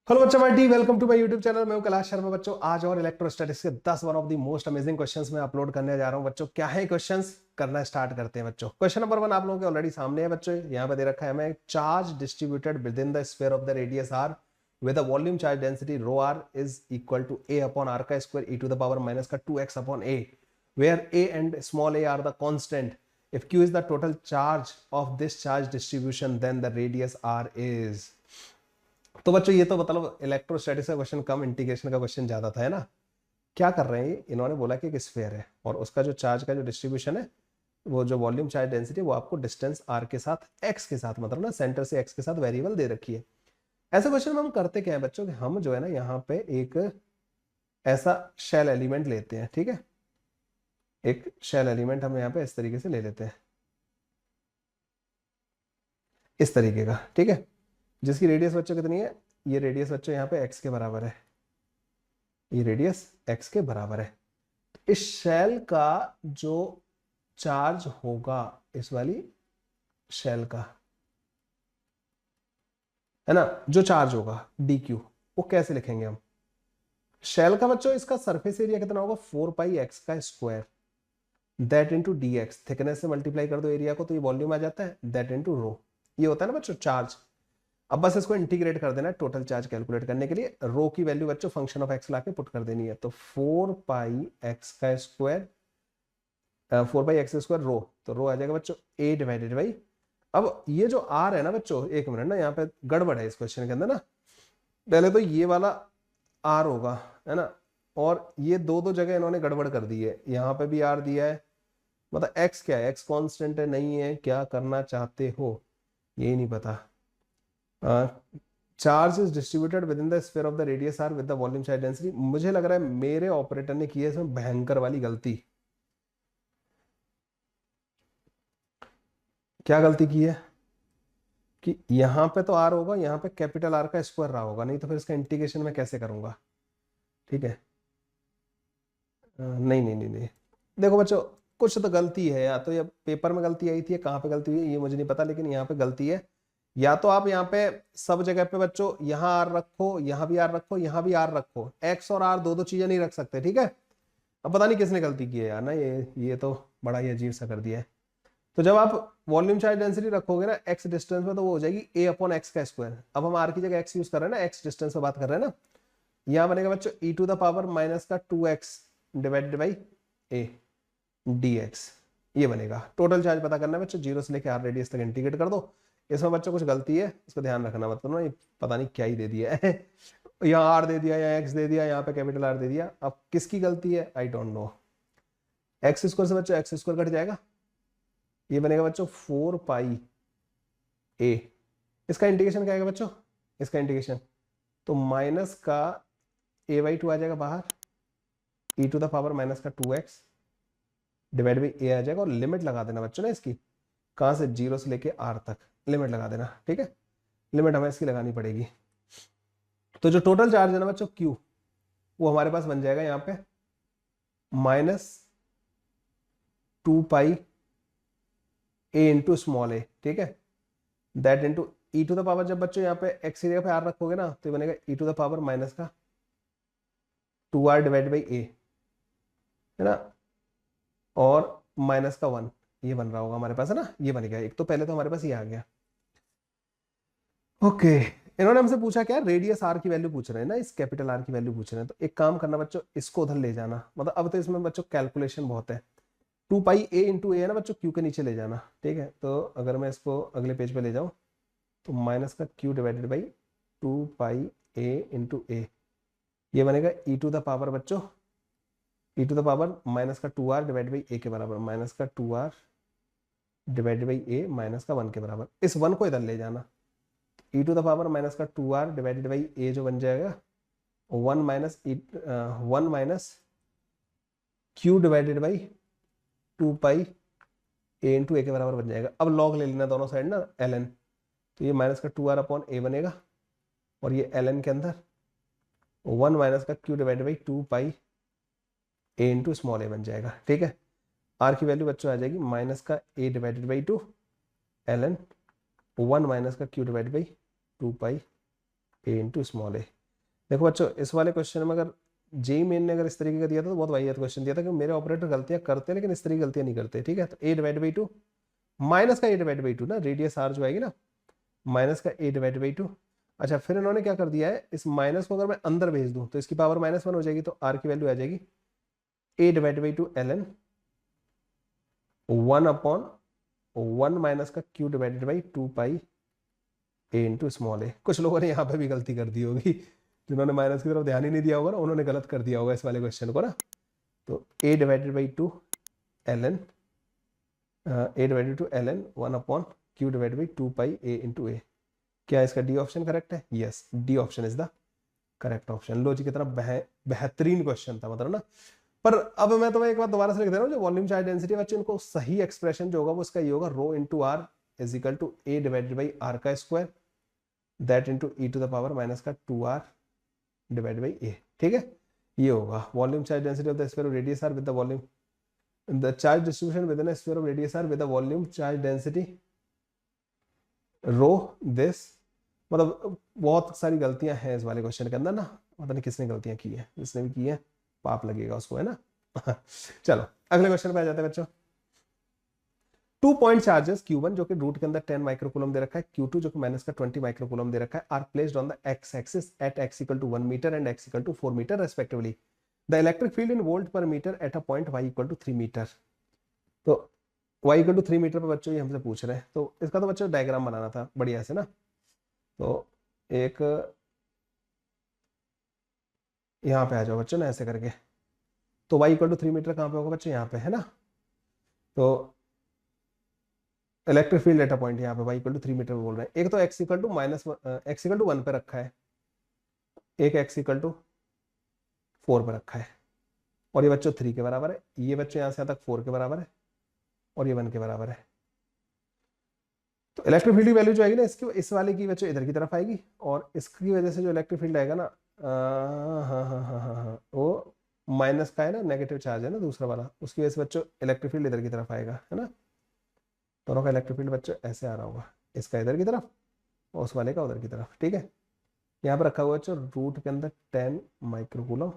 Hello बच्चों, my tea welcome to my YouTube channel. मैं हूं कैलाश शर्मा। बच्चों आज और इलेक्ट्रोस्टैटिक्स के 10 one of the most amazing questions मैं अपलोड करने जा रहा हूं। बच्चों क्या है क्वेश्चंस, करना स्टार्ट करते हैं। बच्चों क्वेश्चन नंबर 1 आप लोगों के ऑलरेडी सामने है। बच्चों यहाँ पे दे रखा है हमें, charge distributed within the sphere of the radius R with a volume charge density rho r is equal to a upon r का square e to the power minus का 2x upon a, where a and small a are the constant. If q is the total charge of this charge distribution, then the radius r is। तो बच्चों ये तो मतलब electrostatics का question कम, integration का question ज्यादा था, है ना। क्या कर रहे हैं, इन्होंने बोला कि एक स्फीयर है और उसका जो चार्ज का जो डिस्ट्रीब्यूशन है, वो जो वॉल्यूम चार्ज डेंसिटी वो आपको डिस्टेंस आर के साथ एक्स के साथ, मतलब ना सेंटर से एक्स के साथ वेरिएबल दे रखी है। ऐसे क्वेश्चन में हम करते क्या है बच्चों कि हम जो है ना यहाँ पे एक ऐसा शेल एलिमेंट लेते हैं। ठीक है, एक शेल एलिमेंट हम यहाँ पे इस तरीके से ले लेते हैं, इस तरीके का। ठीक है, जिसकी रेडियस बच्चों कितनी है, ये रेडियस बच्चों यहाँ पे एक्स के बराबर है, ये रेडियस एक्स के बराबर है। इस शेल का जो चार्ज होगा, इस वाली शेल का, है ना, जो चार्ज होगा डी क्यू, वो कैसे लिखेंगे हम। शेल का बच्चों इसका सरफेस एरिया कितना होगा, 4 पाई एक्स का square, that into D x, thickness से मल्टीप्लाई कर दो एरिया को तो ये वॉल्यूम आ जाता है, दैट इंटू रो। ये होता है ना बच्चों चार्ज। अब बस इसको इंटीग्रेट कर देना है टोटल चार्ज कैलकुलेट करने के लिए। रो की वैल्यू बच्चों फंक्शन ऑफ एक्स लाके पुट कर देनी है, तो 4 पाई एक्स का स्क्वायर, 4 पाई एक्स स्क्वायर रो, तो रो आ जाएगा बच्चों a डिवाइडेड बाई। अब ये जो r है ना बच्चों, एक मिनट ना, यहाँ पे गड़बड़ है इस क्वेश्चन के अंदर ना। पहले तो ये वाला r होगा, है ना, और ये दो दो जगह इन्होंने गड़बड़ कर दी है। यहाँ पे भी r दिया है, मतलब x क्या है, x कांस्टेंट है, नहीं है, क्या करना चाहते हो यही नहीं पता। Charge is distributed within the sphere of the radius are with the volume charge density. मुझे लग रहा है मेरे ऑपरेटर ने की है इसमें भयंकर वाली गलती। क्या गलती की है कि यहाँ पे तो आर होगा, यहाँ पे कैपिटल आर का स्क्वायर रहा होगा, नहीं तो फिर इसका इंटीग्रेशन मैं कैसे करूंगा। ठीक है, नहीं नहीं नहीं नहीं, देखो बच्चों कुछ तो गलती है, या तो ये पेपर में गलती आई थी या कहाँ पे गलती हुई है ये मुझे नहीं पता, लेकिन यहाँ पे गलती है। या तो आप यहाँ पे सब जगह पे बच्चों यहाँ आर रखो, यहाँ भी आर रखो, यहाँ भी आर रखो, एक्स और आर दो दो चीजें नहीं रख सकते। ठीक है, अब पता नहीं किसने गलती की है यार ना, ये तो बड़ा ही अजीब सा कर दिया है। तो जब आप वॉल्यूम चार्ज डेंसिटी रखोगे ना एक्स डिस्टेंस में, तो वो हो जाएगी a अपॉन एक्स का स्क्वायर। अब हम आर की जगह एक्स यूज कर रहे हैं ना, एक्स डिस्टेंस पे बात कर रहे हैं ना, यहाँ बनेगा बच्चों e to the power minus का 2x divided by a dx। ये बनेगा। टोटल चार्ज पता करना है बच्चों, जीरो से लेकर आर रेडियस तक इंटीग्रेट कर दो। इसमें बच्चों कुछ गलती है, इसको ध्यान रखना, मतलब ना ये पता नहीं क्या ही दे दिया है यहाँ आर दे दिया, यहाँ एक्स दे दिया, यहाँ पे कैपिटल आर दे दिया। अब किसकी गलती है I don't know. X square से बच्चों एक्स स्क्वायर कट जाएगा, ये बनेगा बच्चों 4 पाई ए। इसका इंटीग्रेशन क्या आएगा बच्चों, इसका इंटीग्रेशन तो माइनस का a/2 आ जाएगा बाहर, e to the power minus का 2x डिवाइड बाई a आ जाएगा। और लिमिट लगा देना बच्चों ना इसकी, कहां से, जीरो से लेके r तक लिमिट लगा देना। ठीक है, लिमिट हमें इसकी लगानी पड़ेगी। तो जो टोटल चार्ज है ना बच्चों q, वो हमारे पास बन जाएगा यहाँ पे -2 pi a into small a। ठीक है, that into e to the power, जब बच्चों यहाँ पे एक्स की जगह पे आर रखोगे ना, तो ये बनेगा e to the power minus का 2r डिवाइड बाई ए, है ना, और माइनस का 1, ये बन रहा होगा हमारे पास, है ना, ये बन गया एक। तो पहले तो हमारे पास ये आ गया। ओके, इन्होंने हमसे पूछा क्या, रेडियस आर की वैल्यू पूछ रहे हैं ना, इस कैपिटल आर की वैल्यू पूछ रहे हैं। तो एक काम करना बच्चों, इसको उधर ले जाना, मतलब अब तो इसमें बच्चों कैलकुलेशन बहुत है। 2 पाई ए इंटू ए है ना बच्चों, क्यू के नीचे ले जाना। ठीक है, तो अगर मैं इसको अगले पेज पे ले जाऊं, तो माइनस का q divided by 2 pi a into a, ये बनेगा ई टू द पावर बच्चों, e to the power minus का 2r डिवाइड बाई ए के बराबर, माइनस का 2r divided by A minus का 1 के बराबर। इस 1 को इधर ले जाना, e to the power minus का 2r डिवाइडेड बाई ए जो बन जाएगा 1 minus q divided by 2 pi a into a के बराबर बन जाएगा। अब लॉग ले लेना दोनों साइड ना, ln, तो ये माइनस का 2r अपॉन ए बनेगा, और ये ln के अंदर 1 माइनस का q divided by 2 pi a into small a बन जाएगा। ठीक है, आर की वैल्यू बच्चों आ जाएगी माइनस का a divided by 2 ln 1 minus का q divided by 2 pi a into small a. देखो बच्चों इस वाले क्वेश्चन में अगर जेई मेन ने अगर इस तरीके का दिया था तो बहुत वाहियात क्वेश्चन दिया था कि मेरे ऑपरेटर गलतियां करते हैं लेकिन इस तरीके की गलतियां नहीं करते। ठीक है, तो ए डिवाइड बाई टू माइनस का ए डिवाइड बाई टू ना, रेडियस आर जो आएगी ना माइनस का ए डिवाइड बाई टू। अच्छा फिर इन्होंने क्या कर दिया है, इस माइनस को अगर मैं अंदर भेज दूं तो इसकी पावर -1 हो जाएगी, तो आर की वैल्यू आ जाएगी a divide by two L N 1/1 minus का q divided by 2 pi a into small a. कुछ लोगों ने यहाँ पे भी गलती कर दी होगी, जिन्होंने माइनस की तरफ ध्यान ही नहीं दिया होगा ना, उन्होंने गलत कर दिया होगा इस वाले क्वेश्चन को ना। तो a divided by two L N a divided two L N 1/क्यू divided by 2 pi a into a. क्या इसका डी ऑप्शन करेक्ट है? Yes, D option is the correct option. लो जी कितना बेहतरीन क्वेश्चन था मतलब ना। पर अब मैं तुम्हें एक बार दोबारा से लिख दे रहा हूँ, जो वॉल्यूम चार्ज डेंसिटी बच्चे, इनको सही एक्सप्रेशन जो होगा वो इसका ये होगा, rho into r is equal to a divided by r का square that into e to the power minus का 2r डिवाइड बाई ए। ठीक है, ये होगा volume charge density of the sphere of radius are with the volume the charge distribution with in a sphere of radius r with the volume charge density rho this. मतलब बहुत सारी गलतियां हैं इस वाले क्वेश्चन के अंदर ना, पता नहीं किसने गलतियां की है, जिसने भी की है पाप लगेगा उसको, है ना। चलो अगले क्वेश्चन पे आ जाते हैं बच्चों। 2 पॉइंट चार्जेस Q1 जो कि रूट के अंदर 10 माइक्रोकूलम दे रखा है, Q2 जो कि माइनस का 20 माइक्रोकूलम दे रखा है, are placed on the x axis at x equal to 1 metre and x equal to 4 metre respectively. The electric field in volt per metre at a point y equal to 3 metre. तो y equal to 3 metre पर बच्चों ये हमसे पूछ रहे हैं, तो इसका तो बच्चों डायग्राम बनाना था बढ़िया से ना। तो एक यहाँ पे आ जाओ बच्चों ना ऐसे करके। तो y इक्वल टू 3 मीटर कहाँ पे होगा बच्चों? यहाँ पे, है ना। तो इलेक्ट्रिक फील्ड डेटा पॉइंट यहाँ पे y इक्वल टू 3 मीटर बोल रहे हैं। एक तो x equal to x equal to 1 पे रखा है, एक x इक्वल टू 4 पे रखा है, और ये बच्चों 3 के बराबर है, ये बच्चों यहाँ से यहाँ तक 4 के बराबर है, और ये 1 के बराबर है। तो इलेक्ट्रिक फील्ड की वैल्यू जो आएगी ना इसकी, इस वाले की बच्चों इधर की तरफ आएगी, और इसकी वजह से जो इलेक्ट्रिक फील्ड आएगा ना, हाँ वो माइनस का है ना, नेगेटिव चार्ज है ना दूसरा वाला, उसकी वजह से बच्चों इलेक्ट्रिक फील्ड इधर की तरफ आएगा, है ना। दोनों का इलेक्ट्रिक फील्ड बच्चों ऐसे आ रहा होगा, इसका इधर की तरफ और उस वाले का उधर की तरफ। ठीक है, यहाँ पर रखा हुआ बच्चों रूट के अंदर 10 माइक्रोकूलम,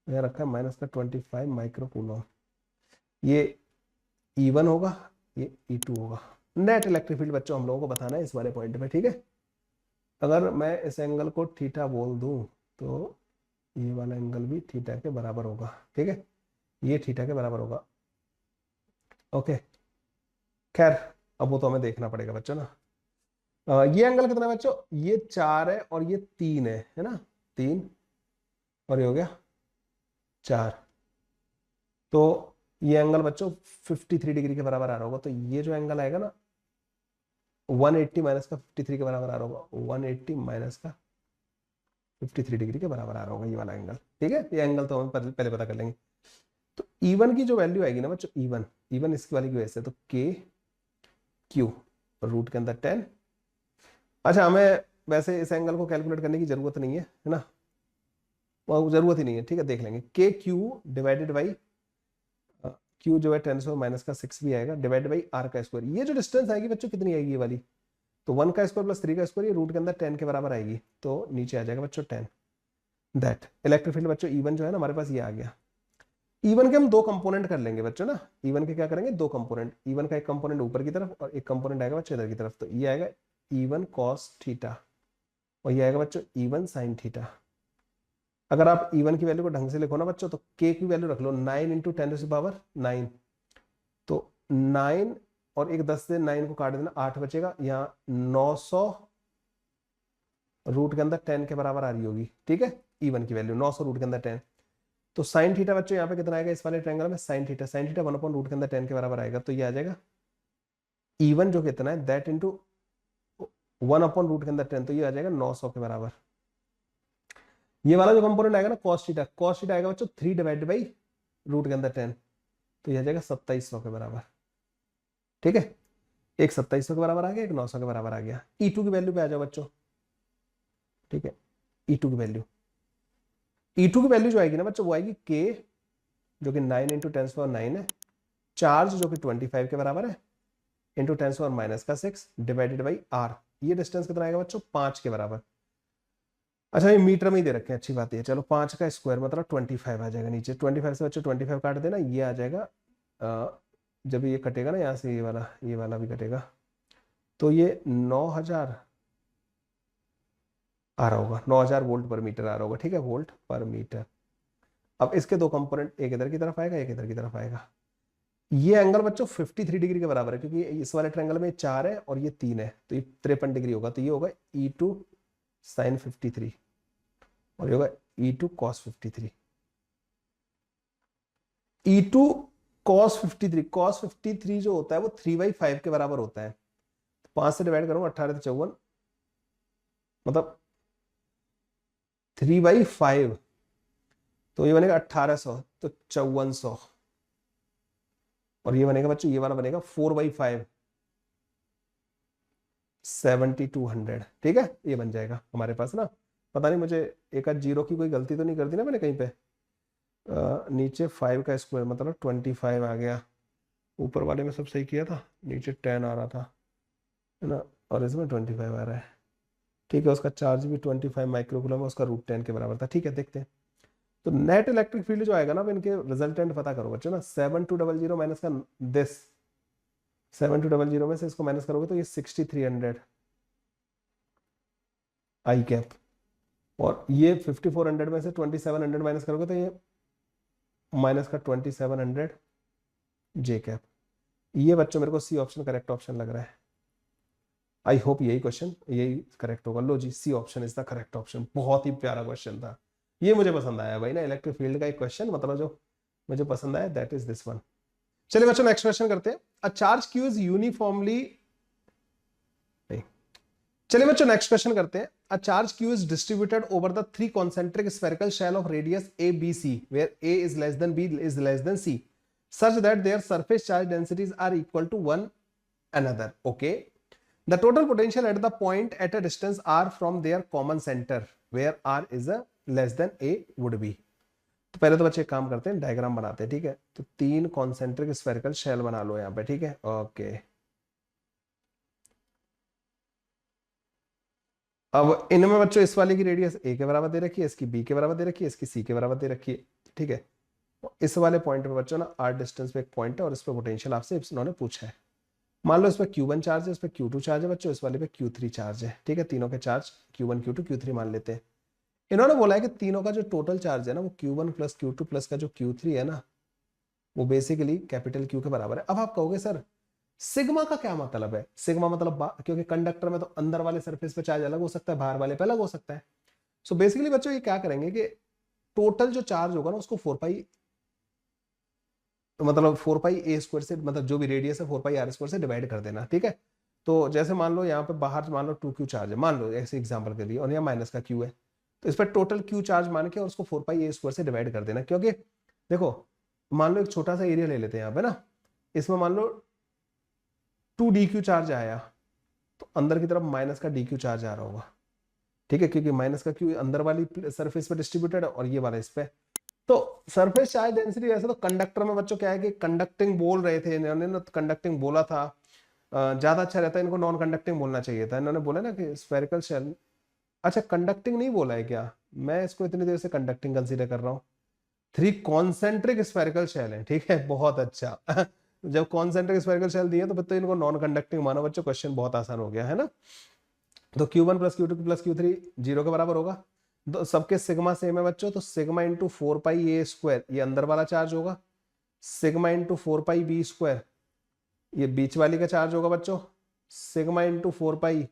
यहाँ रखा है माइनस का 25 माइक्रोकूलम। ये E1 होगा, ये E2 होगा। नेट इलेक्ट्रिक फील्ड बच्चों हम लोगों को बताना है इस वाले पॉइंट पे। ठीक है, अगर मैं इस एंगल को थीटा बोल दूं तो ये वाला एंगल भी थीटा के बराबर होगा। ठीक है, ये थीटा के बराबर होगा। ओके, खैर अब वो तो हमें देखना पड़ेगा बच्चों ना। ये एंगल कितना है बच्चों? ये 4 है और ये 3 है ना, 3 और ये हो गया 4। तो ये एंगल बच्चों 53 डिग्री के बराबर आ रहा होगा। तो ये जो एंगल आएगा ना 180 माइनस का 53 के बराबर आ रहा होगा, 180 माइनस का 53 डिग्री के बराबर आ रहा होगा ये वाला एंगल। ठीक है, ये एंगल तो हम पहले पता कर लेंगे। तो E1 की जो वैल्यू आएगी ना बच्चों, E1 इसकी वाली की वजह से, तो K Q रूट के अंदर 10। अच्छा हमें वैसे इस एंगल को कैलकुलेट करने की जरूरत नहीं है ना, वो जरूरत ही नहीं है। ठीक है, देख लेंगे। K Q divided by Q जो है 10 माइनस का 6 भी आएगा, डिवाइड बाई R का स्क्वायर। ये जो डिस्टेंस आएगी बच्चों कितनी आएगी ये वाली? तो 1 का स्क्वायर प्लस 3 का स्क्वायर, ये रूट के अंदर 10 के बराबर आएगी, तो नीचे आ जाएगा बच्चों 10। दैट इलेक्ट्रिक फील्ड बच्चों E1 जो है ना हमारे पास ये आ गया। E1 के हम दो कंपोनेंट कर लेंगे बच्चों ना, E1 के क्या करेंगे? दो कंपोनेंट। E1 का एक कंपोनेंट ऊपर की तरफ और एक कंपोनेंट आएगा बच्चों इधर की तरफ। तो ये आएगा E1 cos थीटा और ये आएगा बच्चों E1 sin थीटा। अगर आप E1 की वैल्यू को ढंग से लिखो ना बच्चों, तो K की वैल्यू रख लो 9 इंटू 10⁻9। तो 9 और एक 10 से 9 को काट देना, 8 बचेगा। यहाँ 900 रूट के अंदर 10 के बराबर आ रही होगी। ठीक है, E1 की वैल्यू 900 रूट के अंदर 10। तो साइन थीटा बच्चों यहाँ पे कितना आएगा इस वाले ट्रायंगल में? साइन थीटा 1 रूट के अंदर 10 के बराबर आएगा। तो ये आ जाएगा E1 जो कितना है दैट इंटू 1 रूट के अंदर 10, तो ये आ जाएगा 900 के बराबर। ये वाला जो कंपोनेंट आएगा ना cos थीटा आएगा बच्चों 3 डिवाइडेड बाई रूट के अंदर 10, तो ये आ जाएगा 2700 के बराबर। ठीक है, एक 2700 के बराबर आ गया, एक 900 के बराबर आ गया। E2 की वैल्यू पे आ जाओ बच्चों। ठीक है, E2 की वैल्यू जो आएगी ना बच्चों वो आएगी K जो कि 9 इंटू 10⁻9 है, चार्ज जो कि 25 के बराबर है, इंटू 10⁻⁻6 डिवाइडेड बाई R। ये डिस्टेंस कितना आएगा बच्चों? 5 के बराबर। अच्छा ये मीटर में ही दे रखे हैं, अच्छी बात है। चलो 5 का स्क्वायर मतलब 25 आ जाएगा नीचे, 25 से बच्चों 25 काट देना, ये आ जाएगा जब ये कटेगा ना यहाँ से, ये वाला भी कटेगा, तो ये 9000 आ रहा होगा, 9000 वोल्ट पर मीटर आ रहा होगा, ठीक है, वोल्ट पर मीटर। अब इसके दो कंपोनेंट, एक इधर की तरफ आएगा, एक इधर की तरफ आएगा। ये एंगल बच्चों 53 डिग्री के बराबर है, क्योंकि इस वाले ट्रायंगल में 4 है और ये 3 है, तो ये 53 डिग्री होगा, तो ये होगा E2 sin 53 और ये होगा E2 cos 53। E2 cos 53, cos 53 जो होता है वो 3/5 के बराबर होता है। 5 से डिवाइड करूंगा, 18 तो 54, मतलब 3/5, तो ये बनेगा 1800, तो 5400। और ये बनेगा बच्चों, ये वाला बनेगा 4/5, 7200, ठीक है, ये बन जाएगा हमारे पास ना। पता नहीं मुझे एक आध जीरो की कोई गलती तो नहीं कर दी ना मैंने कहीं पे। नीचे 5 का स्क्वायर मतलब 25 आ गया, ऊपर वाले में सब सही किया था, नीचे 10 आ रहा था, है ना, और इसमें 25 आ रहा है, ठीक है। उसका चार्ज भी 25 माइक्रोकूलम है, उसका √10 के बराबर था, ठीक है। देखते हैं तो नेट इलेक्ट्रिक फील्ड जो आएगा ना, अब इनके रिजल्टेंट पता करो बच्चों ना। 7200 माइनस का दिस, 7200 में से इसको माइनस करोगे तो ये 6300 आई कैप, और ये 5400 में से 2700 माइनस करोगे तो ये माइनस का 2700 जे कैप। ये बच्चों मेरे को सी ऑप्शन करेक्ट ऑप्शन लग रहा है। आई होप यही क्वेश्चन यही करेक्ट होगा। लो जी, C option is the correct option. बहुत ही प्यारा क्वेश्चन था, ये मुझे पसंद आया भाई ना, इलेक्ट्रिक फील्ड का एक क्वेश्चन, मतलब जो मुझे पसंद आया दैट इज दिस वन। चलिए बच्चों नेक्स्ट क्वेश्चन करते हैं। A charge Q is uniformly, नहीं, चलिए बच्चों नेक्स्ट क्वेश्चन करते हैं। A charge Q is distributed over the 3 concentric spherical shell of radius ABC where A is less than B is less than C such that their surface charge densities are equal to one another. Okay, the total potential at the point at a distance r from their common center where r is a less than A would be. तो पहले तो बच्चे एक काम करते हैं, diagram बनाते हैं, ठीक है। तो 3 कॉन्सेंट्रिक स्फेरिकल शेल बना लो यहाँ पे, ठीक है, ओके। अब इनमें बच्चों इस वाले की रेडियस ए के बराबर दे रखी है, इसकी बी के बराबर दे रखी है, इसकी सी के बराबर दे रखी है, ठीक है। इस वाले पॉइंट पे बच्चों ना आर डिस्टेंस पे एक पॉइंट है और इस पे पोटेंशियल आपसे इन्होंने पूछा है। मान लो इस पे Q1 चार्ज है, इस पे Q2 चार्ज है बच्चों, इस वाले पे Q3 चार्ज है, ठीक है। तीनों के चार्ज Q1 Q2 Q3 मान लेते हैं। इन्होंने बोला है कि तीनों का जो टोटल चार्ज है ना, वो Q1 प्लस Q2 प्लस का जो Q3 है ना, वो बेसिकली कैपिटल Q के बराबर है। अब आप कहोगे सर सिग्मा का क्या मतलब है? सिग्मा मतलब क्योंकि कंडक्टर में तो अंदर वाले सरफेस पे चार्ज अलग हो सकता है, बाहर वाले पे अलग हो सकता है। सो बेसिकली बच्चों ये क्या करेंगे कि टोटल जो चार्ज होगा ना उसको 4 पाई, मतलब 4 पाई A² से, मतलब जो भी रेडियस है 4 पाई R² से डिवाइड कर देना, ठीक है। तो जैसे मान लो यहाँ पे बाहर मान लो 2Q चार्ज है, मान लो ऐसे एग्जांपल के लिए, और यहाँ माइनस का Q है, तो इस पर टोटल Q चार्ज मान के और उसको 4 पाई A² से डिवाइड कर देना। क्योंकि देखो मान लो एक छोटा सा एरिया ले लेते हैं यहाँ पे ना, इसमें मान लो 2DQ चार्ज आया, तो अंदर की तरफ माइनस का DQ चार्ज आ रहा होगा, ठीक है, क्योंकि माइनस का Q अंदर वाली सरफेस पे डिस्ट्रीब्यूटेड है और ये वाला इस पे। तो सरफेस चार्ज डेंसिटी वैसे तो कंडक्टर में बच्चों क्या है कि कंडक्टिंग बोल रहे थे इन्होंने ना, कंडक्टिंग बोला था, ज्यादा अच्छा रहता है, इनको नॉन कंडक्टिंग बोलना चाहिए था। इन्होंने बोला ना कि स्फेरिकल शेल, अच्छा कंडक्टिंग नहीं बोला है क्या? मैं इसको इतनी देर से कंडक्टिंग कंसीडर कर रहा हूँ। 3 कॉन्सेंट्रिक स्फेरिकल शेल है, ठीक है, बहुत अच्छा। जब कॉन्सेंट्रिक स्फेरिकल शेल दिए तो फिर तो इनको नॉन कंडक्टिंग मानो बच्चों, क्वेश्चन बहुत आसान हो गया है ना। तो Q1 plus Q2 plus Q3 0 के बराबर होगा। तो सबके सिग्मा सेम है बच्चों, तो सिग्मा इंटू 4 पाई A² ये अंदर वाला चार्ज होगा, सिग्मा इंटू 4 पाई B² ये बीच वाली का चार्ज होगा बच्चों, सिग्मा इंटू 4 पाई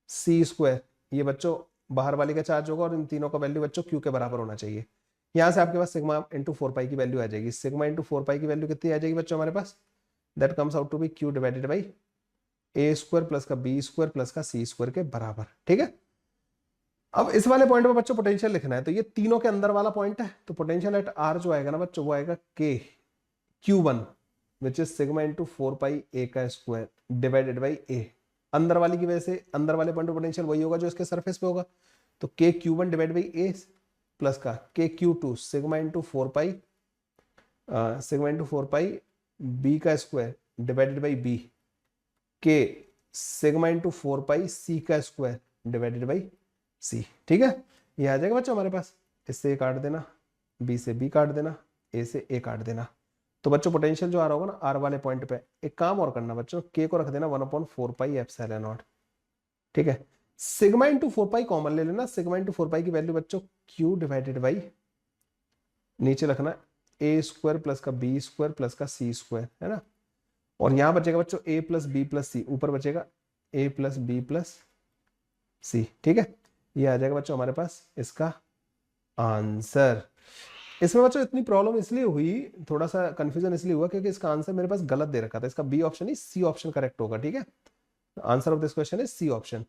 C² ये बच्चों बाहर वाली का चार्ज होगा, और इन तीनों का वैल्यू बच्चों Q के बराबर होना चाहिए। यहां से आपके पास सिग्मा इंटू 4 पाई की वैल्यू आ जाएगी। सिग्मा इंटू 4 पाई की वैल्यू कितनी आ जाएगी बच्चों हमारे पास? That comes out to be Q divided by A² plus का B² प्लस का C² के बराबर, ठीक है। अब इस वाले पॉइंट पे बच्चों पोटेंशियल लिखना है, तो ये तीनों के अंदर वाला पॉइंट है, तो पोटेंशियल एट R जो आएगा ना बच्चों वो आएगा K Q1 which is sigma into 4 pi A² divided by A। अंदर वाली की वजह से अंदर वाले पॉइंट पे पोटेंशियल वही होगा जो इसके सरफेस पे होगा, तो K Q1 divide by A plus का K Q2 sigma into 4 pi B² divided by B, K sigma into 4 pi C² divided by C. ठीक है, ये आ जाएगा बच्चों हमारे पास। इससे ए काट देना, बी से बी काट देना, ए से ए काट देना। तो बच्चों पोटेंशियल जो आ रहा होगा ना आर वाले पॉइंट पे, एक काम और करना बच्चों, के को रख देना 1/4πε0। ठीक है, सिग्मा इंटू 4 पाई कॉमन ले लेना। सिग्मा इंटू 4 पाई की वैल्यू बच्चों क्यू डिवाइडेड बाई, नीचे रखना ए स्क्वायर प्लस का बी स्क्वायर प्लस का सी स्क्वायर, है ना। और यहां बचेगा बच्चों ए प्लस बी प्लस सी, ऊपर बचेगा ए प्लस बी प्लस सी। ठीक है, ये आ जाएगा बच्चों हमारे पास इसका आंसर। इसमें बच्चों इतनी प्रॉब्लम इसलिए हुई, थोड़ा सा कंफ्यूजन इसलिए हुआ क्योंकि इसका आंसर मेरे पास गलत दे रखा था। इसका बी ऑप्शन नहीं सी ऑप्शन करेक्ट होगा। ठीक है, answer of this question is C option.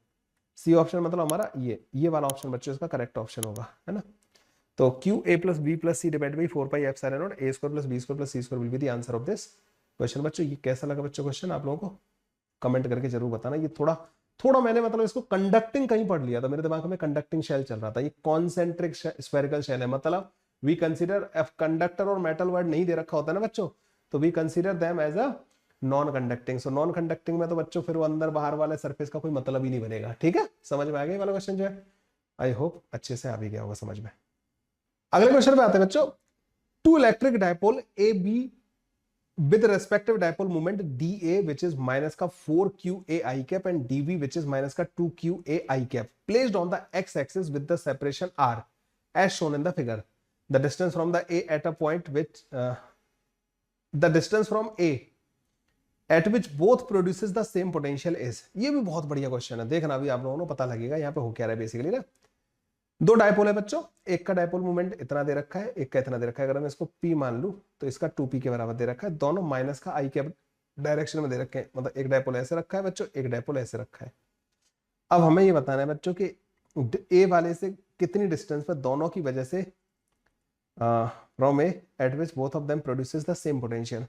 C option मतलब हमारा ये वाला ऑप्शन बच्चों इसका करेक्ट ऑप्शन होगा, है ना। तो q a plus b plus c divide by 4πε0 a square plus b square plus c square will be the answer of this question. बच्चों ये कैसा लगा बच्चों क्वेश्चन, आप लोगों को कमेंट करके जरूर बताना। ये थोड़ा थोड़ा मैंने मतलब इसको कंडक्टिंग कहीं पढ़ लिया था, मेरे दिमाग में कंडक्टिंग शेल चल रहा था। ये कॉन्सेंट्रिक स्फेरिकल शेल है, मतलब वी कंसीडर एफ कंडक्टर और मेटल वर्ड नहीं दे रखा होता ना बच्चों, तो we consider them as a non conducting. So non conducting में तो बच्चों फिर वो अंदर बाहर वाले सरफेस का कोई मतलब ही नहीं बनेगा। ठीक है, समझ में आ गया वाला क्वेश्चन जो है, आई होप अच्छे से आ भी गया होगा समझ में। अगले क्वेश्चन पे आते हैं बच्चों। Two electric dipole A B with respective dipole moment dA which is minus का 4qa I cap and dV which is minus का 2qa I cap placed on the x axis with the separation r as shown in the figure. The distance from the A at a point which the distance from A at which both produces the same potential is। ये भी बहुत बढ़िया question है, देखना अभी आप लोगों को पता लगेगा यहाँ पे हो क्या रहा है बेसिकली ना। दो डायपोल है बच्चों, एक का डायपोल मोमेंट इतना दे रखा है, एक का इतना दे रखा है। अगर मैं इसको P मान लूं तो इसका 2P के बराबर दे रखा है। दोनों माइनस का I के डायरेक्शन में दे रखे हैं, मतलब एक डायपोल ऐसे रखा है बच्चों, एक डायपोल ऐसे रखा है। अब हमें ये बताना है बच्चों कि A वाले से कितनी डिस्टेंस पर दोनों की वजह से from A eight which both of them produces the same potential,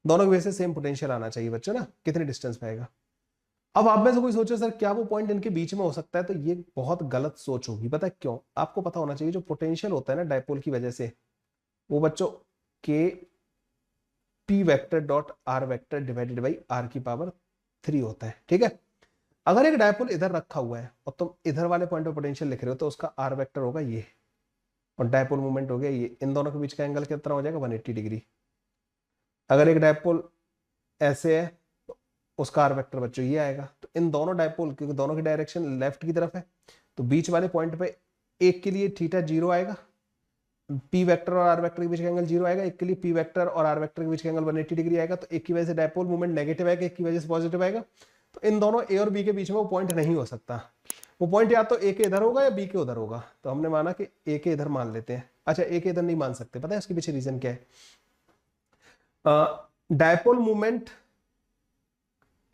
दोनों की वजह से सेम पोटेंशियल आना चाहिए बच्चों ना, कितनी डिस्टेंस पे आएगा। अब आप में से कोई सोचे सर क्या वो पॉइंट इनके बीच में हो सकता है, तो ये बहुत गलत सोच होगी। पता है क्यों? आपको पता होना चाहिए जो पोटेंशियल होता है ना डायपोल की वजह से, वो बच्चों के P vector dot R vector divided by R की पावर 3 होता है। ठीक है, अगर एक डायपोल इधर रखा हुआ है और तुम इधर वाले पॉइंट पे पोटेंशियल लिख रहे हो तो उसका आर वेक्टर होगा ये, और डायपोल मूवमेंट हो गया ये। इन दोनों के बीच का एंगल कितना हो जाएगा 180 डिग्री। अगर एक डायपोल ऐसे है उसका आर वेक्टर बच्चों ये आएगा। तो इन दोनों डायपोल, क्योंकि दोनों की डायरेक्शन लेफ्ट की तरफ है, तो बीच वाले पॉइंट पे एक के लिए थीटा 0 आएगा, पी वेक्टर और आर वेक्टर के बीच का एंगल 0 आएगा। एक के लिए पी वेक्टर और आर वेक्टर के बीच का एंगल 180 डिग्री आएगा। तो एक की वजह से डायपोल मूवमेंट नेगेटिव आएगा, एक की वजह से पॉजिटिव आएगा। तो इन दोनों ए और बी के बीच में वो पॉइंट नहीं हो सकता। वो पॉइंट या तो ए के इधर होगा या बी के उधर होगा। तो हमने माना कि ए के इधर मान लेते हैं। अच्छा, ए के इधर नहीं मान सकते, पता है उसके पीछे रीजन क्या है? डायपोल मूवमेंट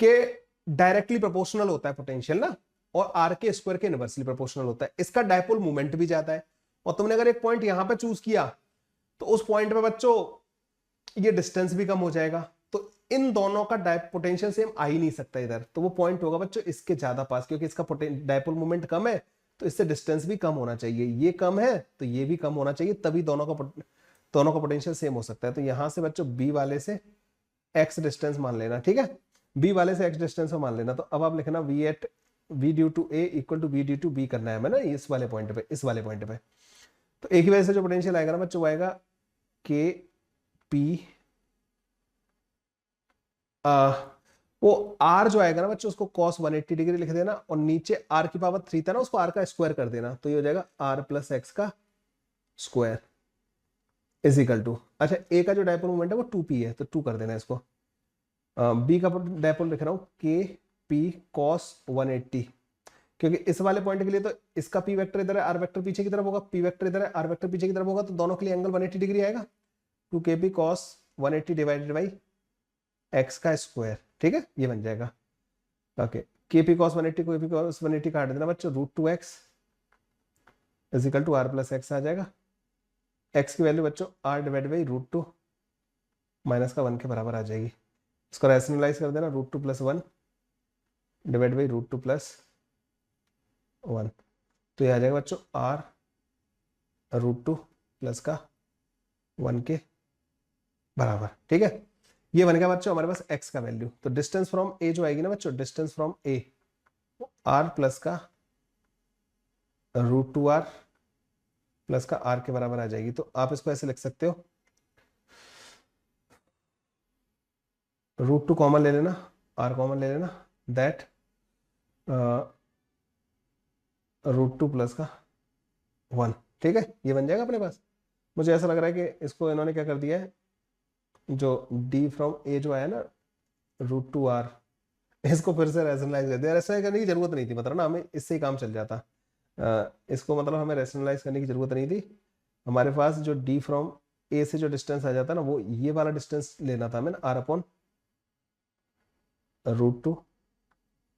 के डायरेक्टली प्रोपोर्शनल होता है पोटेंशियल ना, और आर के स्क्वायर के इनवर्सली प्रोपोर्शनल होता है। इसका डायपोल मूवमेंट भी ज्यादा है, और तुमने अगर एक पॉइंट यहां पे चूज किया तो उस पॉइंट पे बच्चों ये डिस्टेंस भी कम हो जाएगा। तो इन दोनों का पोटेंशियल सेम आ ही नहीं सकता इधर। तो वो पॉइंट होगा बच्चों इसके ज्यादा पास, क्योंकि इसका डायपोल मूवमेंट कम है तो इससे डिस्टेंस भी कम होना चाहिए। ये कम है तो ये भी कम होना चाहिए, तभी दोनों का पोटेंशियल सेम हो सकता है। तो यहां से बच्चों बी वाले से एक्स डिस्टेंस मान लेना। ठीक है, बी वाले से एक्स डिस्टेंस मान लेना। तो अब आप लिखना V at V due to A equal to V due to B करना है हमें ना, इस वाले पॉइंट पे, इस वाले पॉइंट पे। तो एक की वजह से जो पोटेंशियल आएगा ना बच्चों, आएगा के पी वो आर जो आएगा ना बच्चों उसको cos 180 डिग्री लिख देना, और नीचे आर की पावर 3 था ना, उसको आर का स्क्वायर कर देना। तो ये हो जाएगा आर प्लस एक्स का स्क्वायर इज इक्वल टू, अच्छा ए का जो डायपोल मोमेंट है वो 2p है तो 2 कर देना इसको। बी का डायपोल लिख रहा हूं के पी cos 180, क्योंकि इस वाले पॉइंट के लिए तो इसका पी वेक्टर इधर है, आर वेक्टर पीछे की तरफ होगा, पी वेक्टर इधर है, आर वेक्टर पीछे की तरफ होगा, तो दोनों के लिए एंगल 180 डिग्री आएगा। 2kp cos 180 divided by x का स्क्वायर। ठीक है, ये बन जाएगा ओके। kp cos 180 को kp cos 180 काट देना बच्चों, √2x is equal to r plus x आ जाएगा। x की वैल्यू बच्चों r डिवाइड बाई √2 माइनस का 1 के बराबर आ जाएगी। इसको रैशनलाइज कर देना, √2 + 1 डिवाइड बाई √2 + 1, तो ये आ जाएगा बच्चों r √2 + का 1 के बराबर। ठीक है, ये बन गया बच्चों हमारे पास x का वैल्यू। तो डिस्टेंस फ्रॉम a जो आएगी ना बच्चों, distance from a r plus का √2r प्लस का r के बराबर आ जाएगी। तो आप इसको ऐसे लिख सकते हो, √2 कॉमन ले लेना, r कॉमन ले लेना, दैट √2 प्लस का 1। ठीक है, ये बन जाएगा अपने पास। मुझे ऐसा लग रहा है कि इसको इन्होंने क्या कर दिया है, जो d फ्रॉम a जो आया ना √2r, इसको फिर से रैशनलाइज कर दिया। रैशनलाइज करने की जरूरत नहीं थी, मतलब ना हमें इससे ही काम चल जाता। इसको मतलब हमें रैशनलाइज करने की जरूरत नहीं थी। हमारे पास जो d फ्रॉम a से जो डिस्टेंस आ जाता ना, वो ये वाला डिस्टेंस लेना था हमें, r अपॉन √2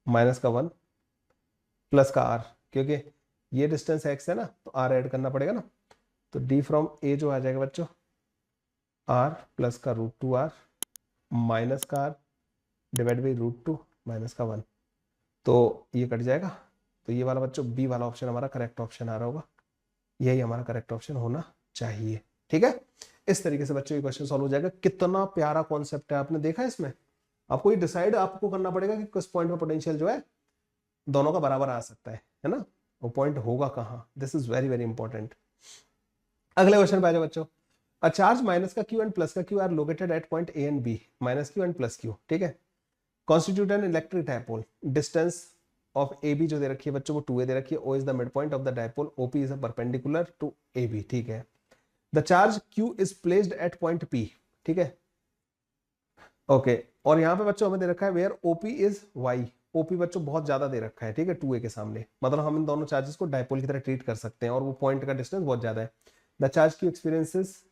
माइनस का 1 प्लस का r, क्योंकि ये डिस्टेंस x है ना, तो r ऐड करना पड़ेगा ना। तो d फ्रॉम a जो आ जाएगा बच्चों r प्लस का √2r माइनस का r डिवाइड बाई √2 माइनस का 1। तो ये कट जाएगा। तो ये वाला बच्चों बी वाला ऑप्शन हमारा करेक्ट ऑप्शन आ रहा होगा, यही हमारा करेक्ट ऑप्शन होना चाहिए। ठीक है, इस तरीके से बच्चों ये क्वेश्चन सॉल्व हो जाएगा। कितना प्यारा कॉन्सेप्ट है, आपने देखा इसमें। आपको ये डिसाइड आपको करना पड़ेगा कि किस पॉइंट पर पोटेंशियल जो है दोनों का बराबर आ सकता है ना, वो पॉइंट होगा कहाँ। This is very very important. अगले क्वेश्चन पे आ जाओ बच्चों। अ चार्ज माइनस का क्यू एंड प्लस का q are located at point A and B, minus q and plus q. ठीक है, constitute an electric dipole, distance of A B जो दे रखी है बच्चों वो 2a दे रखी है, O is the mid point of the dipole, OP is perpendicular to A B. ठीक है, the charge q is placed at point p। ठीक है, ओके और यहाँ पे बच्चों हमें दे रखा है where OP is y। OP बच्चों बहुत ज्यादा दे रखा है, ठीक है, 2a के सामने, मतलब हम इन दोनों चार्जेस को डायपोल की तरह ट्रीट कर सकते हैं और वो पॉइंट का डिस्टेंस बहुत ज्यादा है। The charge q experiences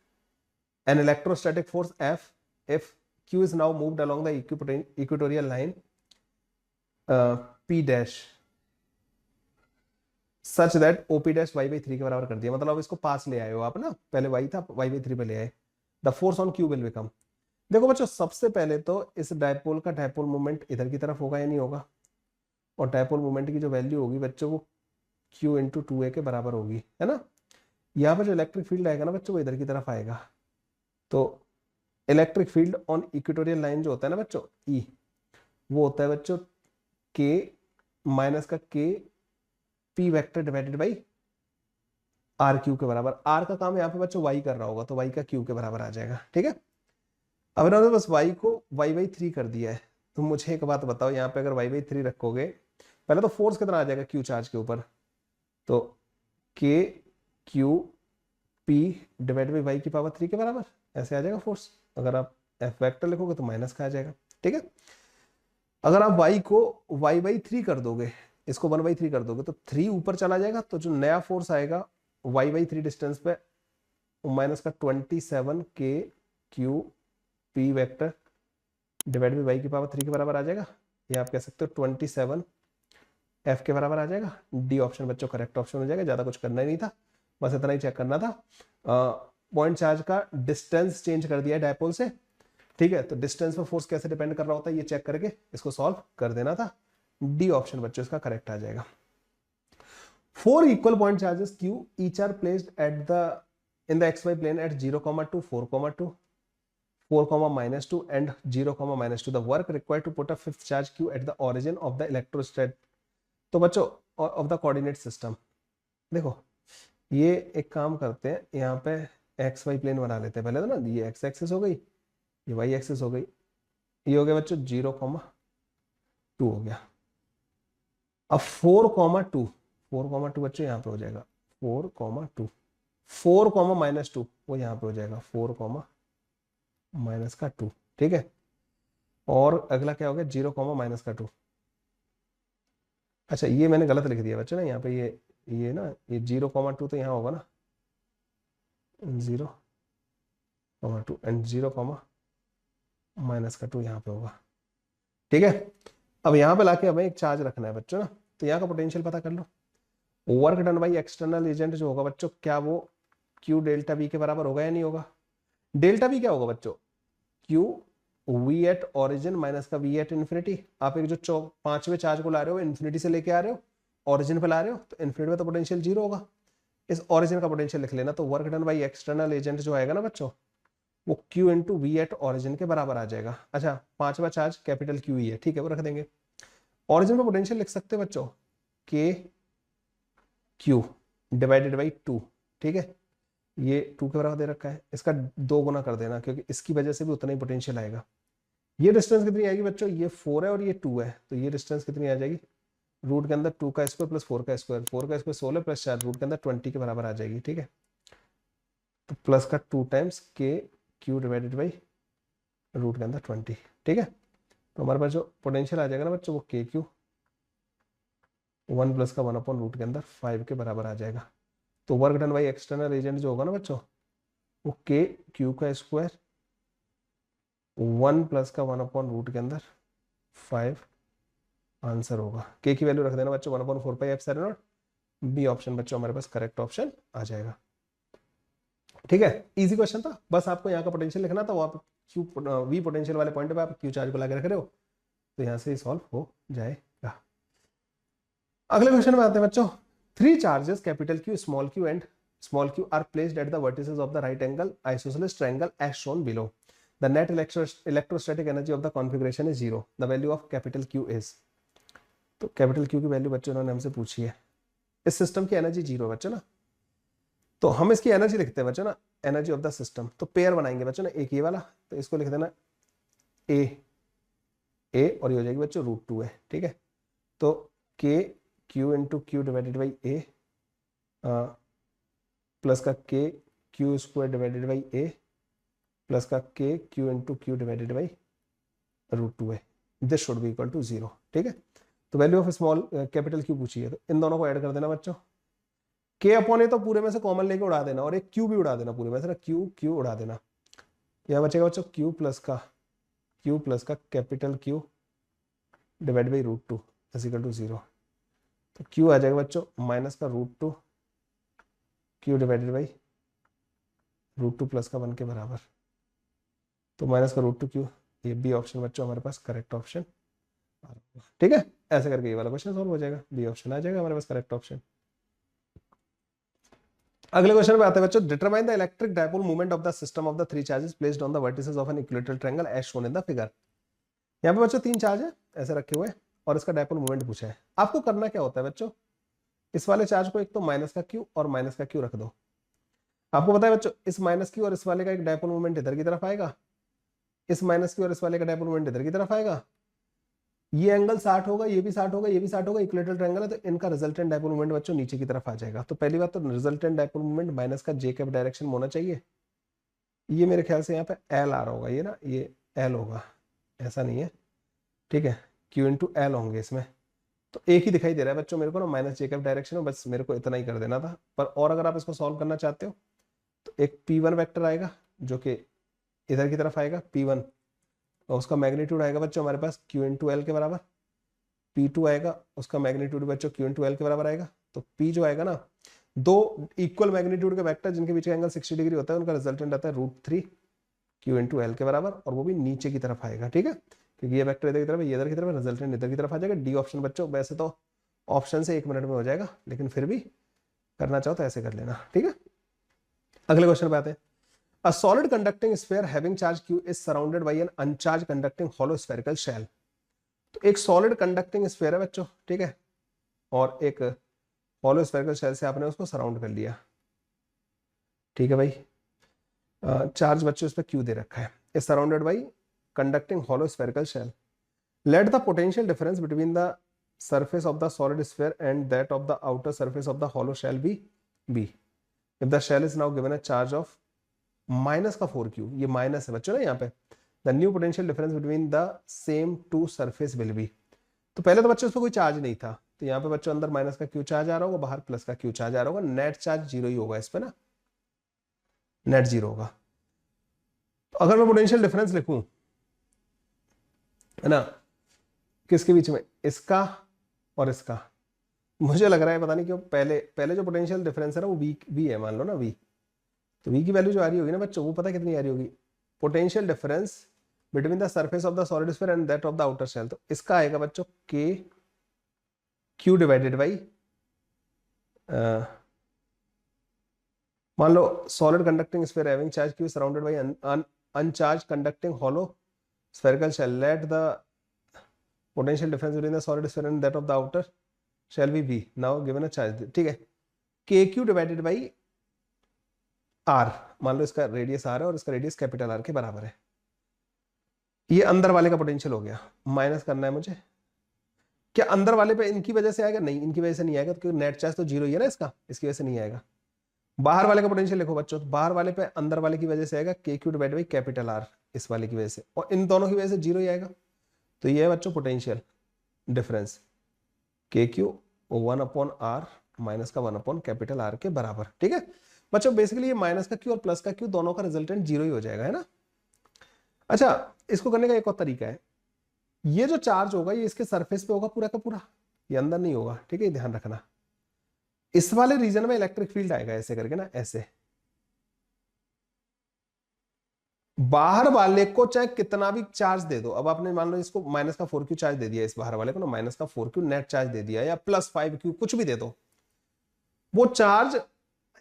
an electrostatic force f if q is now moved along the equatorial line p dash such that OP dash y/3 के बराबर कर दिया। मतलब अब इसको पास ले आए हो आप ना, पहले y था, y/3 पे ले आए। The force on q will become, देखो बच्चों सबसे पहले तो इस डायपोल का डायपोल मोमेंट इधर की तरफ होगा या नहीं होगा, और डायपोल मोमेंट की जो वैल्यू होगी बच्चों वो q इंटू 2a के बराबर होगी, है ना। यहाँ पर जो इलेक्ट्रिक फील्ड आएगा ना बच्चों वो इधर की तरफ आएगा। तो electric field on equatorial line जो होता है ना बच्चों E, वो होता है बच्चों k माइनस का k p vector divided by r q के बराबर। आर का काम यहाँ पे बच्चों y कर रहा होगा, तो y का q के बराबर आ जाएगा। ठीक है, अब इन्होंने बस y को y/3 कर दिया है। तो मुझे एक बात बताओ, यहाँ पे अगर y/3 रखोगे, पहले तो फोर्स कितना आ जाएगा q चार्ज के ऊपर, तो k q p divide by y की पावर 3 के बराबर ऐसे आ जाएगा फोर्स। अगर आप f वेक्टर लिखोगे तो माइनस का आ जाएगा। ठीक है, अगर आप y को y/3 कर दोगे, इसको 1/3 कर दोगे, तो 3 ऊपर चला जाएगा, तो जो नया फोर्स आएगा y/3 डिस्टेंस पे माइनस का 27 k q p vector divide by y की पावर 3 के बराबर आ जाएगा। ये आप कह सकते हो 27 f के बराबर आ जाएगा। डी ऑप्शन बच्चों करेक्ट ऑप्शन हो जाएगा, ज्यादा कुछ करना ही नहीं था, बस इतना ही चेक करना था। पॉइंट चार्ज का डिस्टेंस चेंज कर दिया है डायपोल से। ठीक है, तो डिस्टेंस पर फोर्स कैसे डिपेंड कर रहा होता है ये चेक करके इसको सॉल्व कर देना था। डी ऑप्शन बच्चों इसका करेक्ट आ जाएगा। 4 equal point charges q each are placed at the in the xy plane at 0, 2, 4, 2, 4, -2 and 0, -2. The work required to put a fifth charge q at the origin of the electrostat, तो बच्चों of the coordinate system. देखो ये एक काम करते हैं, यहाँ पे एक्स वाई प्लेन बना लेते हैं पहले तो ना, ये एक्स एक्सिस हो गई, ये वाई एक्सिस हो गई, ये हो गया बच्चों 0, 2 हो गया। अब 4, 2, 4, 2 बच्चों यहाँ पे हो जाएगा 4, 2, 4, -2 वो यहाँ पे हो जाएगा 4, माइनस का 2। ठीक है, और अगला क्या हो गया 0, -2। अच्छा ये मैंने गलत लिख दिया बच्चों ना, यहाँ पे ये ना ये 0, 2 तो यहाँ होगा ना 0, 2 एंड 0, -2 यहाँ पे होगा। ठीक है, अब यहाँ पे लाके हमें एक चार्ज रखना है बच्चों ना, तो यहाँ का पोटेंशियल पता कर लो। Work done by external agent जो होगा बच्चों, क्या वो Q डेल्टा V के बराबर होगा या नहीं होगा। डेल्टा V क्या होगा बच्चों, Q V at origin minus का V एट इन्फिनिटी। आप एक जो पांचवें चार्ज को ला रहे हो इन्फिनिटी से लेके आ रहे हो, ऑरिजिन पे ला रहे हो, तो इन्फिनिटी में तो पोटेंशियल 0 होगा। इस ऑरिजिन का पोटेंशियल लिख लेना, तो work done by external agent जो आएगा ना बच्चों, वो Q into V at origin के बराबर आ जाएगा। अच्छा पांचवा चार्ज कैपिटल Q ही है, ठीक है, वो रख देंगे। ऑरिजिन पे पोटेंशियल लिख सकते हैं बच्चों, K क्यू डिवाइडेड बाई 2, ठीक है, ये 2 के बराबर दे रखा है, इसका 2 गुना कर देना क्योंकि इसकी वजह से भी उतना ही पोटेंशियल आएगा। ये डिस्टेंस कितनी आएगी बच्चों, ये 4 है और ये 2 है, तो ये डिस्टेंस कितनी आ जाएगी, रूट के अंदर 2 का स्क्वायर प्लस 4 का स्क्वायर, 4 का स्क्वायर 16 प्लस 4 रूट के अंदर 20 के बराबर आ जाएगी, ठीक है। तो प्लस का 2 टाइम्स के क्यू डिवाइडेड बाई रूट के अंदर 20, ठीक है। तो हमारे पास जो पोटेंशियल आ जाएगा ना बच्चों वो के क्यू 1 प्लस का 1 अपॉन रूट के अंदर 5 के बराबर आ जाएगा। तो work done by external agent जो होगा ना बच्चों वो के क्यू का स्क्वायर 1 प्लस का 1 अपॉन रूट के अंदर 5 आंसर होगा। के की वैल्यू रख देना बच्चों 1/4πε0। बी ऑप्शन बच्चों हमारे पास करेक्ट ऑप्शन आ जाएगा, ठीक है। इजी क्वेश्चन था, बस आपको यहाँ का पोटेंशियल लिखना था, वो आप क्यू वी पोटेंशियल वाले पॉइंट पे आप क्यू चार्ज को लगा रख रहे हो, तो यहाँ से सॉल्व हो जाएगा। अगले क्वेश्चन में आते हैं बच्चों। 3 charges capital q and small q are placed at the vertices of the right angle isosceles triangle as shown below. The net electrostatic energy of the configuration is 0। The value of capital q is. तो capital q की value बच्चों उन्होंने हमसे पूछी है। इस system की energy 0 है बच्चों ना, तो हम इसकी एनर्जी लिखते हैं बच्चों ना, एनर्जी ऑफ द सिस्टम। तो पेयर बनाएंगे बच्चों ना, एक ये वाला, तो इसको लिख देना ए और ये हो जाएगी बच्चों √2 है, ठीक है। तो k q into q divided by a plus का k q square divided by a plus का k q into q divided by √2 है। This should be equal to 0, ठीक है। तो value of small capital q पूछी है, तो इन दोनों को ऐड कर देना बच्चों। के अपॉन ए तो पूरे में से कॉमन लेके उड़ा देना और एक क्यू भी उड़ा देना पूरे में से ना, क्यू उड़ा देना। यहाँ बचेगा बच्चों क्यू प्लस का capital q divide by √2 is equal to 0। तो क्यू आ जाएगा बच्चों माइनस का √2 क्यू डिवाइडेड बाई √2 प्लस का 1 के बराबर। तो माइनस का √2 क्यू, ये बी ऑप्शन बच्चों हमारे पास करेक्ट ऑप्शन, ठीक है। ऐसे करके ये वाला क्वेश्चन सॉल्व हो जाएगा, बी ऑप्शन आ जाएगा हमारे पास करेक्ट ऑप्शन। अगले क्वेश्चन पे आते हैं बच्चों। Determine the electric dipole movement of the system of the 3 charges placed on the vertices of an equilateral triangle as shown in the figure. यहाँ पे बच्चों 3 चार्ज है ऐसे रखे हुए और इसका डायपोल मूवमेंट पूछा है। आपको करना क्या होता है बच्चों, इस वाले चार्ज को एक तो माइनस का क्यू और माइनस का क्यू रख दो। आपको पता है बच्चों इस माइनस क्यू और इस वाले का एक डायपोल मूवमेंट इधर की तरफ आएगा, इस माइनस क्यू और इस वाले का डायपोल मूवमेंट इधर की तरफ आएगा। ये एंगल 60 होगा, ये भी 60 होगा, ये भी 60 होगा, इक्विलेटरल ट्रायंगल है, तो इनका रिजल्टेंट डायपोल मूवमेंट बच्चों नीचे की तरफ आ जाएगा। तो पहली बात तो रिजल्टेंट डायपोल मूवमेंट माइनस का जे कैप डायरेक्शन में होना चाहिए। ये मेरे ख्याल से यहाँ पे एल आ रहा होगा, ये ना ये एल होगा, ऐसा नहीं है, ठीक है। क्यू इंटू एल होंगे इसमें, तो एक ही दिखाई दे रहा है बच्चों मेरे को ना माइनस जे कैप डायरेक्शन में, बस मेरे को इतना ही कर देना था। पर और अगर आप इसको सॉल्व करना चाहते हो तो एक P1 वेक्टर आएगा जो कि इधर की तरफ आएगा P1, और उसका मैग्नीट्यूड आएगा बच्चों हमारे पास Q इंटू एल के बराबर। P2 आएगा, उसका मैग्नीट्यूड बच्चों Q इंटू एल के बराबर आएगा। तो P जो आएगा ना, 2 इक्वल मैग्नीट्यूड के वेक्टर जिनके बीच का एंगल 60 डिग्री होता है, उनका रिजल्टेंट आता है √3 Q इंटू एल के बराबर, और वो भी नीचे की तरफ आएगा, ठीक है, क्योंकि ये वेक्टर इधर की तरफ है, ये इधर की तरफ है, रिजल्टेंट इधर की तरफ आ जाएगा। डी ऑप्शन बच्चों वैसे तो ऑप्शन से 1 मिनट में हो जाएगा, लेकिन फिर भी करना चाहो तो ऐसे कर लेना, ठीक है। अगले क्वेश्चन पे आते हैं। A solid conducting sphere having charge q is surrounded by an uncharged conducting hollow spherical shell। तो एक सॉलिड कंडक्टिंग स्फीयर है बच्चों, ठीक है, और एक हॉलो स्फेरिकल शेल से आपने उसको सराउंड कर लिया, ठीक है भाई। चार्ज बच्चों इस पे क्यू दे रखा है, is surrounded by conducting hollow spherical shell. Let the potential difference between the surface of the solid sphere and that of the outer surface of the hollow shell be b if the shell is now given a charge of minus का 4q, ये माइनस है बच्चों ना यहाँ पे। The new potential difference between the same two surface will be. तो पहले तो बच्चों उस पर कोई चार्ज नहीं था, तो यहाँ पे बच्चों अंदर माइनस का क्यू चार्ज आ रहा होगा, बाहर प्लस का क्यू चार्ज आ रहा होगा, नेट चार्ज 0 ही होगा इस पे ना, नेट 0 होगा। तो अगर मैं पोटेंशियल डिफरेंस लिखूं है ना किसके बीच में, इसका और इसका, मुझे लग रहा है पता नहीं क्यों पहले जो पोटेंशियल डिफरेंस है ना वो वी है, मान लो ना वी। तो वी की वैल्यू जो आ रही होगी ना बच्चों वो पता कितनी आ रही होगी, potential difference between the surface of the solid sphere and that of the outer shell. तो इसका आएगा बच्चों के क्यू डिवाइडेड बाई, मान लो solid conducting sphere having charge q surrounded by uncharged conducting hollow spherical shell, let the potential difference between the solid sphere and that of the outer shell be V now given a charge, ठीक है। के q divided by are, मान लो इसका radius are है और इसका radius capital R के बराबर है। ये अंदर वाले का पोटेंशियल हो गया, माइनस करना है मुझे। क्या अंदर वाले पे इनकी वजह से आएगा? नहीं, इनकी वजह से नहीं आएगा, क्योंकि नेट चार्ज तो जीरो ही है ना इसका, इसकी वजह से नहीं आएगा। बाहर वाले का पोटेंशियल लिखो बच्चों, तो बाहर वाले पे अंदर वाले की वजह से आएगा के Q divide by capital R, इस वाले की वजह से, और इन दोनों की वजह से जीरो ही आएगा। तो ये है बच्चों पोटेंशियल डिफरेंस, के क्यू 1/r माइनस का 1/ कैपिटल आर के बराबर। ठीक है बच्चों, बेसिकली ये माइनस का क्यू और प्लस का क्यू दोनों का रिजल्टेंट जीरो ही हो जाएगा, है ना। अच्छा, इसको करने का एक और तरीका है, ये जो चार्ज होगा ये इसके सरफेस पे होगा पूरा का पूरा, ये अंदर नहीं होगा। ठीक है, ध्यान रखना। इस वाले रीजन में इलेक्ट्रिक फील्ड आएगा ऐसे करके ना, ऐसे। बाहर वाले को चाहे कितना भी चार्ज दे दो, अब आपने मान लो इसको माइनस का 4q चार्ज दे दिया, इस बाहर वाले को ना माइनस का 4q नेट चार्ज दे दिया, या प्लस 5q कुछ भी दे दो, वो चार्ज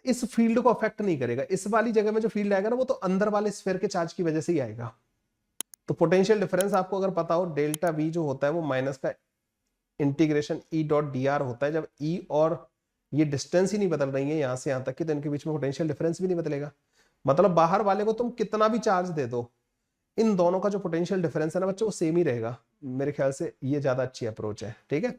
इस फील्ड को अफेक्ट नहीं करेगा। इस वाली जगह में जो फील्ड आएगा ना, वो तो अंदर वाले स्फीयर के चार्ज की वजह से ही आएगा। तो पोटेंशियल डिफरेंस आपको अगर पता हो, डेल्टा वी जो होता है वो माइनस का integration E dot D R होता है। जब ई और ये डिस्टेंस ही नहीं बदल रही है यहां से यहां तक की, तो इनके बीच में पोटेंशियल डिफरेंस भी नहीं बदलेगा। मतलब बाहर वाले को तुम कितना भी चार्ज दे दो, इन दोनों का जो पोटेंशियल डिफरेंस है ना बच्चों, वो सेम ही रहेगा। मेरे ख्याल से ये ज्यादा अच्छी अप्रोच है। ठीक है,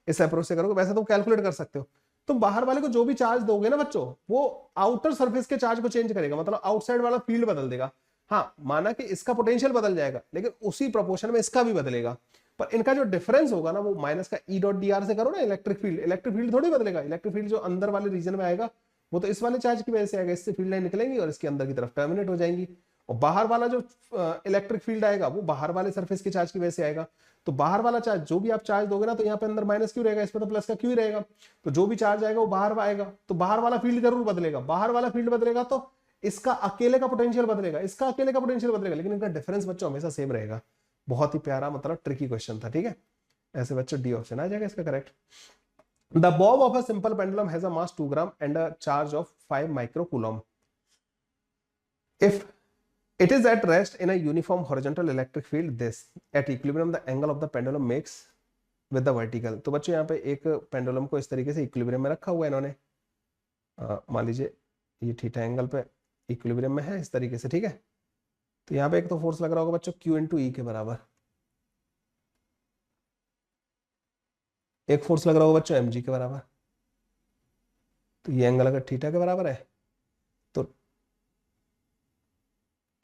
इस अप्रोच से करोगे। वैसे तुम कैलकुलेट कर सकते हो, तुम बाहर वाले को जो भी चार्ज दोगे ना बच्चों, वो आउटर सरफेस के चार्ज को चेंज करेगा, मतलब आउटसाइड वाला फील्ड बदल देगा। हाँ, माना कि इसका पोटेंशियल बदल जाएगा, लेकिन उसी प्रोपोर्शन में इसका भी बदलेगा। पर इनका जो डिफरेंस होगा ना, वो माइनस का ई डॉट डी आर से करो ना, इलेक्ट्रिक फील्ड थोड़ी बदलेगा। इलेक्ट्रिक फील्ड जो अंदर वाले रीजन में आएगा, वो तो इस वाले चार्ज की वजह से आएगा, इससे फील्ड लाइन निकलेंगी और इसके अंदर की तरफ टर्मिनेट हो जाएंगी। और बाहर वाला जो इलेक्ट्रिक फील्ड आएगा, वो बाहर वाले सरफेस के चार्ज की वजह से आएगा। तो बाहर वाला चार्ज जो भी आप चार्ज दोगे ना, तो यहाँ पे अंदर माइनस क्यू रहेगा, इस पे तो प्लस का क्यू रहेगा। तो जो भी चार्ज आएगा वो बाहर आएगा, तो बाहर वाला फील्ड जरूर बदलेगा। बाहर वाला फील्ड बदलेगा तो इसका अकेले का पोटेंशियल बदलेगा, इसका अकेले का पोटेंशियल बदलेगा, लेकिन इनका डिफरेंस बच्चों हमेशा सेम रहेगा। बहुत ही प्यारा, मतलब ट्रिकी क्वेश्चन था। ठीक है, ऐसे बच्चों डी ऑप्शन आ जाएगा इसका correct. The Bob of a simple pendulum has a mass 2 gram and a charge of 5 microcoulomb. If it is at rest in a uniform horizontal electric field, this at equilibrium the angle of the pendulum makes with the vertical। तो बच्चों यहाँ पे एक pendulum को इस तरीके से equilibrium में रखा हुआ है इन्होंने, मान लीजिए ये थीटा एंगल पे इक्विलिब्रियम में है इस तरीके से। ठीक है, तो यहाँ पे एक तो फोर्स लग रहा होगा बच्चों Q इंटू ई के बराबर, एक फोर्स लग रहा होगा बच्चों mg के बराबर। तो ये एंगल अगर थीटा के बराबर है, तो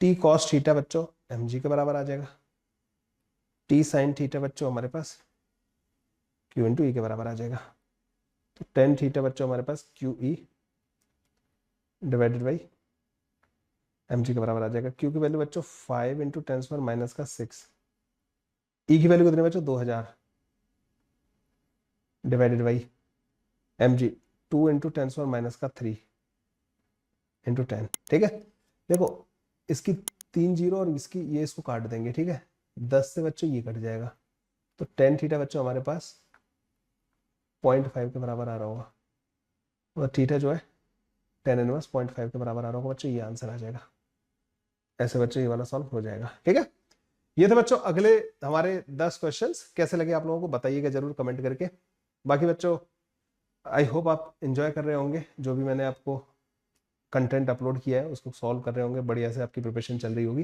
टी कॉस थीटा बच्चों mg के बराबर आ जाएगा। टी साइन थीटा बच्चों हमारे पास Q इंटू ई के बराबर आ जाएगा। तो टेन थीटा बच्चों हमारे पास QE डिवाइडेड बाई mg के बराबर आ जाएगा। Q की वैल्यू बच्चों 5 इंटू 10⁻⁻⁶, E की वैल्यू कितनी बच्चों 2000 divided by mg 2 into 10⁻³ into 10। ठीक है, देखो इसकी 3 जीरो और इसकी ये इसको काट देंगे। ठीक है, 10 से बच्चों ये कट जाएगा, तो टेन थीटा बच्चों हमारे पास 0.5 के बराबर आ रहा होगा, और थीटा जो है tan इनवर्स 0.5 के बराबर आ रहा होगा बच्चों। ये आंसर आ जाएगा। ऐसे बच्चों ये वाला सॉल्व हो जाएगा। ठीक है, ये थे बच्चों अगले हमारे 10 क्वेश्चंस। कैसे लगे आप लोगों को बताइएगा जरूर कमेंट करके। बाकी बच्चों आई होप आप एंजॉय कर रहे होंगे, जो भी मैंने आपको कंटेंट अपलोड किया है उसको सॉल्व कर रहे होंगे, बढ़िया से आपकी प्रिपरेशन चल रही होगी।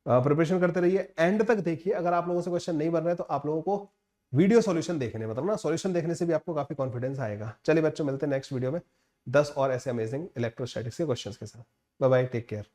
प्रिपरेशन करते रहिए, एंड तक देखिए। अगर आप लोगों से क्वेश्चन नहीं बन रहे तो आप लोगों को वीडियो सॉल्यूशन देखने, मतलब ना सॉल्यूशन देखने से भी आपको काफी कॉन्फिडेंस आएगा। चलिए बच्चों, मिलते हैं नेक्स्ट वीडियो में 10 और ऐसे अमेजिंग इलेक्ट्रोस्टैटिक्स के क्वेश्चंस के साथ। Bye bye, take care.